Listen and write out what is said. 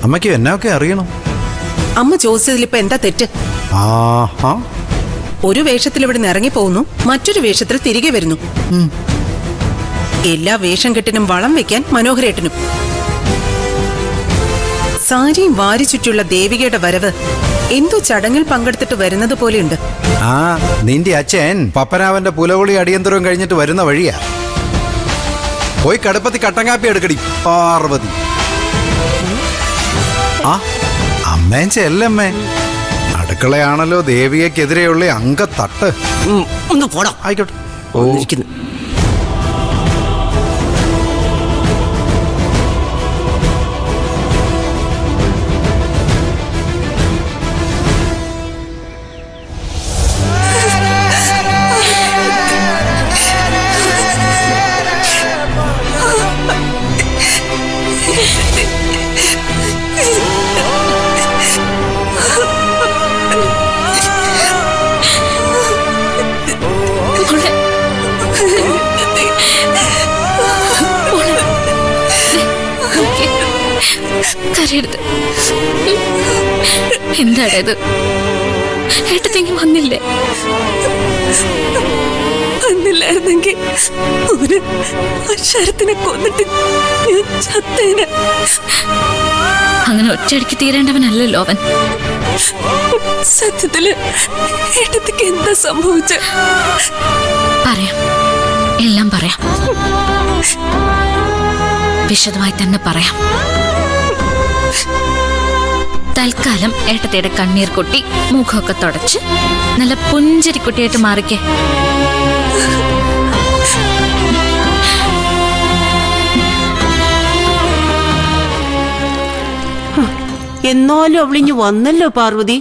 അമ്മയ്ക്ക് എന്നൊക്കെ അറിയണം? അമ്മ ചോദിച്ചതിൽ ഇപ്പൊ എന്താ തെറ്റ്? ആഹാ, ഒരു വേഷത്തിൽ ഇവിടെ നിന്ന് ഇറങ്ങിപ്പോകുന്നു, മറ്റൊരു വേഷത്തിൽ തിരികെ വരുന്നു. എല്ലാ വേഷം കെട്ടിനും വളം വെക്കാൻ മനോഹരേട്ടനും. സാരിയും വാരി ചുറ്റിയുള്ള ദേവികയുടെ വരവ് എന്തോ ചടങ്ങിൽ പങ്കെടുത്തിട്ട് വരുന്നത് പോലെയുണ്ട്. ആ നിന്റെ അച്ഛൻ പപ്പനാവന്റെ പുലകൊളി അടിയന്തരവും കഴിഞ്ഞിട്ട് വരുന്ന വഴിയാ. പോയി കടുപ്പത്തി കട്ടങ്കാപ്പി എടുക്കടി പാർവതി. ആ അമ്മേൻ ചെല്ലമ്മേ, അടുക്കളയാണല്ലോ ദേവികക്കെതിരെയുള്ള അങ്കത്തട്ട്. ഒന്ന് പോടാ. ആയിക്കോട്ടെ. ഓ ഇരിക്കുന്നു. കരയരുത്. എന്താടേത്? ഏട്ടത്തെങ്കിൽ വന്നില്ലേ? വന്നില്ലായിരുന്നെങ്കിൽ ശരത്തിനെ കൊന്നിട്ട് ഞാൻ ചത്തേനെ. അങ്ങനെ ഒറ്റയടിക്ക് തീരേണ്ടവനല്ലല്ലോ അവൻ. സത്യത്തില് ഏട്ടത്തിക്ക് എന്താ സംഭവിച്ച? പറയാം, എല്ലാം പറയാം. വിശദമായി തന്നെ പറയാം. തൽക്കാലം ഏട്ടത്തിയുടെ കണ്ണീർ കൊട്ടി മുഖമൊക്കെ തുടച്ച് നല്ല പുഞ്ചിരിക്കുട്ടിയായിട്ട് മാറിക്കേ. എന്നാലും അവളിഞ്ഞു വന്നല്ലോ പാർവതി.